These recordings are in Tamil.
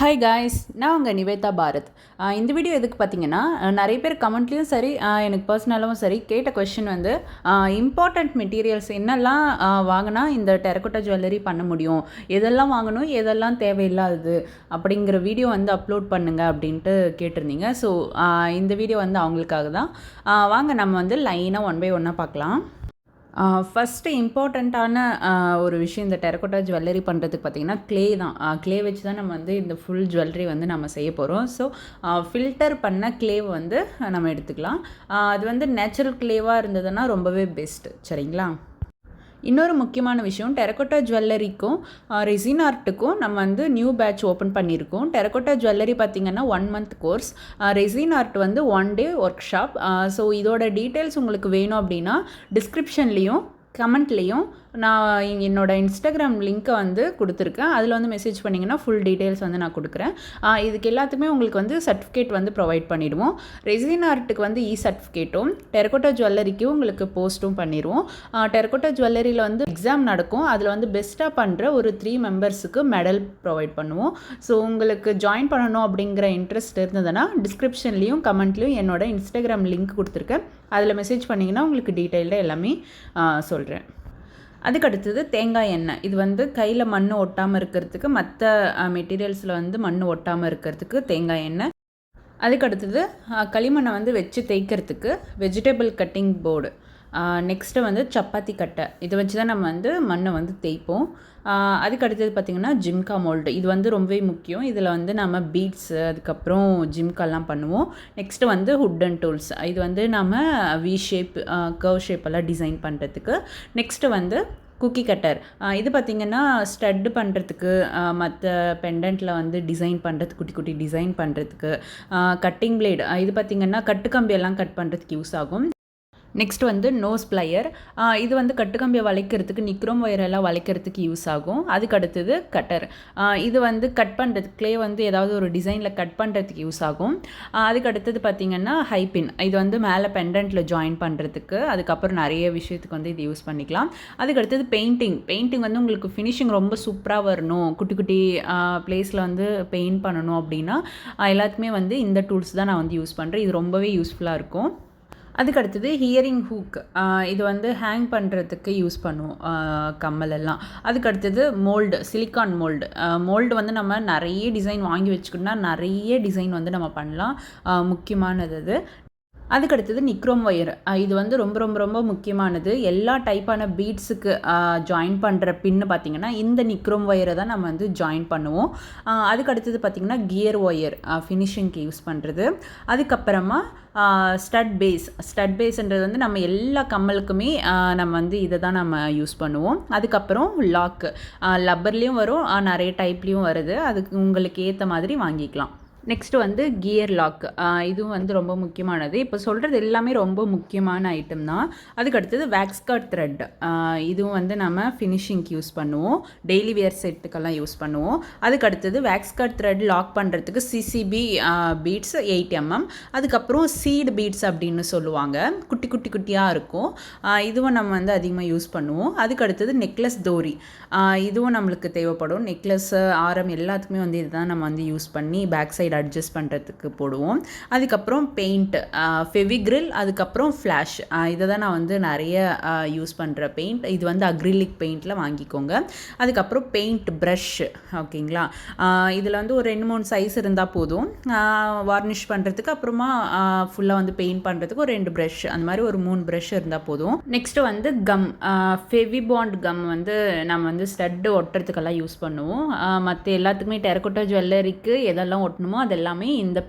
ஹாய் காய்ஸ், நான் உங்கள் நிவேதா பாரத். இந்த வீடியோ எதுக்கு பார்த்தீங்கன்னா, நிறைய பேர் கமெண்ட்லேயும் சரி, எனக்கு பர்சனலாகவும் சரி கேட்ட கொஷின் வந்து இம்பார்ட்டண்ட் மெட்டீரியல்ஸ் என்னெல்லாம் வாங்கினா இந்த டெரகோட்டா ஜுவல்லரி பண்ண முடியும், எதெல்லாம் வாங்கணும் எதெல்லாம் தேவையில்லாதது அப்படிங்கிற வீடியோ வந்து அப்லோட் பண்ணுங்கள் அப்படின்ட்டு கேட்டிருந்தீங்க. ஸோ இந்த வீடியோ வந்து அவங்களுக்காக தான். வாங்க நம்ம வந்து லைனாக ஒன் பை ஒன்னாக பார்க்கலாம். ஃபஸ்ட்டு இம்பார்ட்டண்ட்டான ஒரு விஷயம் இந்த டெரகோட்டா ஜுவல்லரி பண்ணுறதுக்கு பார்த்திங்கன்னா க்ளே தான். க்ளே வச்சு தான் நம்ம வந்து இந்த ஃபுல் ஜுவல்லரி வந்து நம்ம செய்ய போகிறோம். ஸோ ஃபில்டர் பண்ண க்ளேவை வந்து நம்ம எடுத்துக்கலாம். அது வந்து நேச்சுரல் க்ளேவாக இருந்ததுன்னா ரொம்பவே பெஸ்ட்டு. சரிங்களா? இன்னொரு முக்கியமான விஷயம், டெரகோட்டா ஜுவல்லரிக்கும் ரெசின் ஆர்ட்டுக்கும் நம்ம வந்து நியூ பேட்ச் ஓப்பன் பண்ணியிருக்கோம். டெரகோட்டா ஜுவல்லரி பார்த்திங்கன்னா 1 month கோர்ஸ், ரெசின் ஆர்ட் வந்து 1 day ஒர்க் ஷாப். ஸோ இதோட டீட்டெயில்ஸ் உங்களுக்கு வேணும் அப்படின்னா டிஸ்கிரிப்ஷன்லேயும் கமெண்ட்லேயும் நான் என்னோடய இன்ஸ்டாகிராம் லிங்க்கை வந்து கொடுத்துருக்கேன். அதில் வந்து மெசேஜ் பண்ணிங்கன்னா ஃபுல் டீட்டெயில்ஸ் வந்து நான் கொடுக்குறேன். இதுக்கு எல்லாத்துக்குமே உங்களுக்கு வந்து சர்டிஃபிகேட் வந்து ப்ரொவைட் பண்ணிடுவோம். ரெசின் ஆர்ட்டுக்கு வந்து சர்டிஃபிகேட்டும், டெரகோட்டா ஜுவல்லரிக்கும் உங்களுக்கு போஸ்ட்டும் பண்ணிடுவோம். டெரகோட்டா ஜுவல்லரியில் வந்து எக்ஸாம் நடக்கும். அதில் வந்து பெஸ்ட்டாக பண்ணுற ஒரு 3 மெம்பர்ஸுக்கு மெடல் ப்ரொவைட் பண்ணுவோம். ஸோ உங்களுக்கு ஜாயின் பண்ணணும் அப்படிங்கிற இன்ட்ரெஸ்ட் இருந்ததுன்னா டிஸ்கிரிப்ஷன்லேயும் கமெண்ட்லேயும் என்னோடய இன்ஸ்டாகிராம் லிங்க் கொடுத்துருக்கேன். அதில் மெசேஜ் பண்ணிங்கன்னா உங்களுக்கு டீட்டெயில்டாக எல்லாமே சொல்கிறேன். அதுக்கடுத்தது தேங்காய் எண்ணெய். இது வந்து கையில் மண் ஒட்டாமல் இருக்கிறதுக்கு, மற்ற மெட்டீரியல்ஸில் வந்து மண் ஒட்டாமல் இருக்கிறதுக்கு தேங்காய் எண்ணெய். அதுக்கடுத்தது களிமண்ணை வந்து வச்சு தேய்க்கிறதுக்கு வெஜிடபிள் கட்டிங் போர்டு. நெக்ஸ்ட்டு வந்து சப்பாத்தி கட்டை. இதை வச்சு தான் நம்ம வந்து மண்ணை வந்து தேய்ப்போம். அதுக்கு அடுத்தது பார்த்திங்கன்னா ஜிம்கா மோல்டு. இது வந்து ரொம்பவே முக்கியம். இதில் வந்து நம்ம பீட்ஸு, அதுக்கப்புறம் ஜிம்காலாம் பண்ணுவோம். நெக்ஸ்ட்டு வந்து ஹுட்டன் டூல்ஸ். இது வந்து நம்ம வி ஷேப், கர்வ் ஷேப்பெல்லாம் டிசைன் பண்ணுறதுக்கு. நெக்ஸ்ட்டு வந்து குக்கி கட்டர். இது பார்த்திங்கன்னா ஸ்டட்டு பண்ணுறதுக்கு, மற்ற பெண்டன்ட்டில் வந்து டிசைன் பண்ணுறது, குட்டி குட்டி டிசைன் பண்ணுறதுக்கு. Cutting blade. இது பார்த்திங்கன்னா கட்டுக்கம்பியெல்லாம் கட் பண்ணுறதுக்கு யூஸ் ஆகும். நெக்ஸ்ட் வந்து நோஸ் ப்ளையர். இது வந்து கட்டுக்கம்பியை வளைக்கிறதுக்கு, நிக்ரோம் ஒயரெல்லாம் வளைக்கிறதுக்கு யூஸ் ஆகும். அதுக்கு அடுத்தது கட்டர். இது வந்து கட் பண்ணுறதுக்கு, க்ளே வந்து ஏதாவது ஒரு டிசைனில் கட் பண்ணுறதுக்கு யூஸ் ஆகும். அதுக்கு அடுத்தது பார்த்திங்கன்னா ஹைபின். இது வந்து மேலே பெண்டன்ட்டில் ஜாயின் பண்ணுறதுக்கு, அதுக்கப்புறம் நிறைய விஷயத்துக்கு வந்து இது யூஸ் பண்ணிக்கலாம். அதுக்கு அடுத்தது பெயிண்டிங் வந்து உங்களுக்கு ஃபினிஷிங் ரொம்ப சூப்பராக வரணும், குட்டி குட்டி பிளேஸில் வந்து பெயிண்ட் பண்ணணும் அப்படின்னா எல்லாத்துக்குமே வந்து இந்த டூல்ஸ் தான் நான் வந்து யூஸ் பண்ணுறேன். இது ரொம்பவே யூஸ்ஃபுல்லாக இருக்கும். அதுக்கடுத்தது ஹியரிங் ஹூக். இது வந்து ஹேங் பண்ணுறதுக்கு யூஸ் பண்ணுவோம், கம்மல் எல்லாம். அதுக்கடுத்தது மோல்டு, சிலிக்கான் மோல்டு வந்து நம்ம நிறைய டிசைன் வாங்கி வச்சுக்கிட்டோம்னா நிறைய டிசைன் வந்து நம்ம பண்ணலாம். முக்கியமானது அது. அதுக்கடுத்தது நிக்ரோம் ஒயர். இது வந்து ரொம்ப ரொம்ப ரொம்ப முக்கியமானது. எல்லா டைப்பான பீட்ஸுக்கு ஜாயின் பண்ணுற பின்னு பார்த்திங்கன்னா இந்த நிக்ரோம் ஒயரை தான் நம்ம வந்து ஜாயின் பண்ணுவோம். அதுக்கடுத்தது பார்த்திங்கன்னா கியர் ஒயர், ஃபினிஷிங்க்கு யூஸ் பண்ணுறது. அதுக்கப்புறமா ஸ்டட் பேஸ்ன்றது வந்து நம்ம எல்லா கம்மலுக்குமே நம்ம வந்து இதை தான் நம்ம யூஸ் பண்ணுவோம். அதுக்கப்புறம் லாக்கு, லப்பர்லேயும் வரும், நிறைய டைப்லேயும் வருது. அதுக்கு உங்களுக்கு ஏற்ற மாதிரி வாங்கிக்கலாம். நெக்ஸ்ட்டு வந்து கியர் லாக். இதுவும் வந்து ரொம்ப முக்கியமானது. இப்போ சொல்கிறது எல்லாமே ரொம்ப முக்கியமான ஐட்டம் தான். அதுக்கடுத்தது வேக்ஸ்கட் த்ரெட். இதுவும் வந்து நம்ம ஃபினிஷிங்க்கு யூஸ் பண்ணுவோம், டெய்லி வேர் செட்டுக்கெல்லாம் யூஸ் பண்ணுவோம். அதுக்கடுத்தது வேக்ஸ்கட் த்ரெட் லாக் பண்ணுறதுக்கு சிசிபி பீட்ஸ் 8 mm. அதுக்கப்புறம் சீடு பீட்ஸ் அப்படின்னு சொல்லுவாங்க, குட்டி குட்டி குட்டியாக இருக்கும். இதுவும் நம்ம வந்து அதிகமாக யூஸ் பண்ணுவோம். அதுக்கடுத்தது நெக்லஸ் தோரி. இதுவும் நம்மளுக்கு தேவைப்படும். நெக்லஸ், ஆரம் எல்லாத்துக்குமே வந்து இதுதான் நம்ம வந்து யூஸ் பண்ணி பேக் சைடு அட்ஜஸ்ட் பண்ணுறதுக்கு போடுவோம். அதுக்கப்புறம் பெயிண்ட், ஃபெவிக்ரில், அதுக்கப்புறம் ஃப்ளாஷ். இதை தான் நான் வந்து நிறைய யூஸ் பண்ணுற பெயிண்ட். இது வந்து அக்ரிலிக் பெயிண்டில் வாங்கிக்கோங்க. அதுக்கப்புறம் பெயிண்ட் ப்ரஷ். ஓகேங்களா? இதில் வந்து ஒரு 2-3 சைஸ் இருந்தால் போதும். வார்னிஷ் பண்ணுறதுக்கு, அப்புறமா ஃபுல்லாக வந்து பெயிண்ட் பண்ணுறதுக்கு ஒரு 2 ப்ரஷ், அந்த மாதிரி ஒரு 3 ப்ரஷ் இருந்தால் போதும். நெக்ஸ்ட்டு வந்து கம், ஃபெவிபாண்ட் கம் வந்து நம்ம வந்து ஸ்டட்டு ஒட்டுறதுக்கெல்லாம் யூஸ் பண்ணுவோம். மற்ற எல்லாத்துக்குமே டெரகோட்டா ஜுவல்லரிக்கு எதெல்லாம் ஒட்டணுமோ அது எல்லாமே இந்த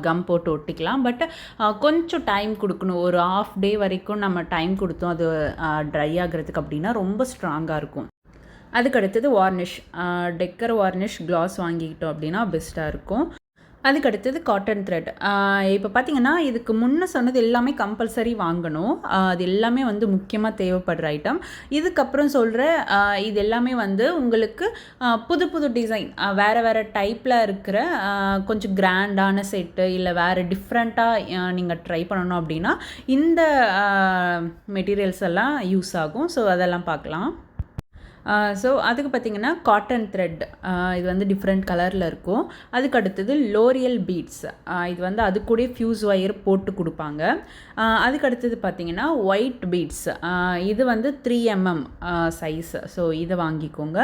கம் போட்டு ஒட்டிக்கலாம். பட் கொஞ்சம் டைம் கொடுக்கணும். ஒரு ½ day வரைக்கும் நம்ம டைம் கொடுத்தோம் அது ட்ரை ஆகிறதுக்கு அப்படின்னா ரொம்ப ஸ்ட்ராங்காக இருக்கும். அதுக்கடுத்தது வார்னிஷ், டெக்கர் வார்னிஷ் கிளாஸ் வாங்கிக்கிட்டோம் அப்படின்னா பெஸ்ட்டாக இருக்கும். அதுக்கடுத்தது காட்டன் த்ரெட். இப்போ பார்த்திங்கன்னா இதுக்கு முன்னே சொன்னது எல்லாமே கம்பல்சரி வாங்கணும். அது எல்லாமே வந்து முக்கியமாக தேவைப்படுற ஐட்டம். இதுக்கப்புறம் சொல்கிற இது எல்லாமே வந்து உங்களுக்கு புது புது டிசைன், வேறு வேறு டைப்பில் இருக்கிற கொஞ்சம் கிராண்டான செட்டு, இல்லை வேறு டிஃப்ரெண்ட்டாக நீங்கள் ட்ரை பண்ணணும் அப்படின்னா இந்த மெட்டீரியல்ஸ் எல்லாம் யூஸ் ஆகும். ஸோ அதெல்லாம் பார்க்கலாம். ஸோ அதுக்கு பார்த்திங்கன்னா காட்டன் த்ரெட், இது வந்து டிஃப்ரெண்ட் கலரில் இருக்கும். அதுக்கு அடுத்தது லோரியல் பீட்ஸ், இது வந்து அது கூட ஃப்யூஸ் ஒயர் போட்டு கொடுப்பாங்க. அதுக்கு அடுத்தது பார்த்திங்கன்னா ஒயிட் பீட்ஸ், இது வந்து 3mm சைஸ், ஸோ இதை வாங்கிக்கோங்க.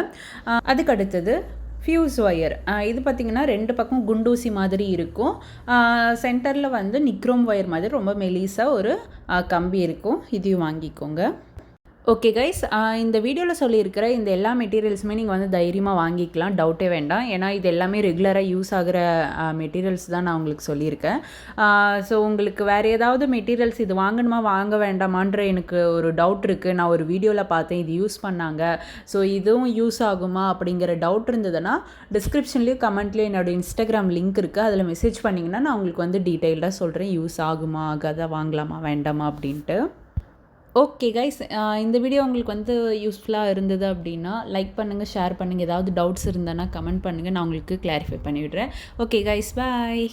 அதுக்கு அடுத்தது ஃப்யூஸ் ஒயர், இது பார்த்திங்கன்னா 2 பக்கம் குண்டூசி மாதிரி இருக்கும். சென்டரில் வந்து நிக்ரோம் ஒயர் மாதிரி ரொம்ப மெலிசாக ஒரு கம்பி இருக்கும், இதையும் வாங்கிக்கோங்க. ஓகே கைஸ், இந்த வீடியோவில் சொல்லியிருக்கிற இந்த எல்லா மெட்டீரியல்ஸுமே நீங்கள் வந்து தைரியமாக வாங்கிக்கலாம், டவுட்டே வேண்டாம். ஏன்னா இது எல்லாமே ரெகுலராக யூஸ் ஆகிற மெட்டீரியல்ஸ் தான் நான் உங்களுக்கு சொல்லியிருக்கேன். ஸோ உங்களுக்கு வேறு ஏதாவது மெட்டீரியல்ஸ் இது வாங்கணுமா வாங்க வேண்டாமான்ற எனக்கு ஒரு டவுட் இருக்குது. நான் ஒரு வீடியோவில் பார்த்தேன் இது யூஸ் பண்ணாங்க, ஸோ இதுவும் யூஸ் ஆகுமா அப்படிங்கிற டவுட் இருந்ததுன்னா டிஸ்கிரிப்ஷன்லேயும் கமெண்ட்லேயும் என்னோடய இன்ஸ்டாகிராம் லிங்க் இருக்குது, அதில் மெசேஜ் பண்ணிங்கன்னா நான் உங்களுக்கு வந்து டீட்டெயில்டாக சொல்கிறேன் யூஸ் ஆகுமா ஆகாதா, வாங்கலாமா வேண்டாமா அப்படின்ட்டு. ஓகே கைஸ், இந்த வீடியோ உங்களுக்கு வந்து யூஸ்ஃபுல்லாக இருந்தது அப்படின்னா லைக் பண்ணுங்கள், ஷேர் பண்ணுங்கள். ஏதாவது டவுட்ஸ் இருந்ததுன்னா கமெண்ட் பண்ணுங்கள், நான் உங்களுக்கு கிளாரிஃபை பண்ணிவிடுறேன். ஓகே கைஸ், பாய்.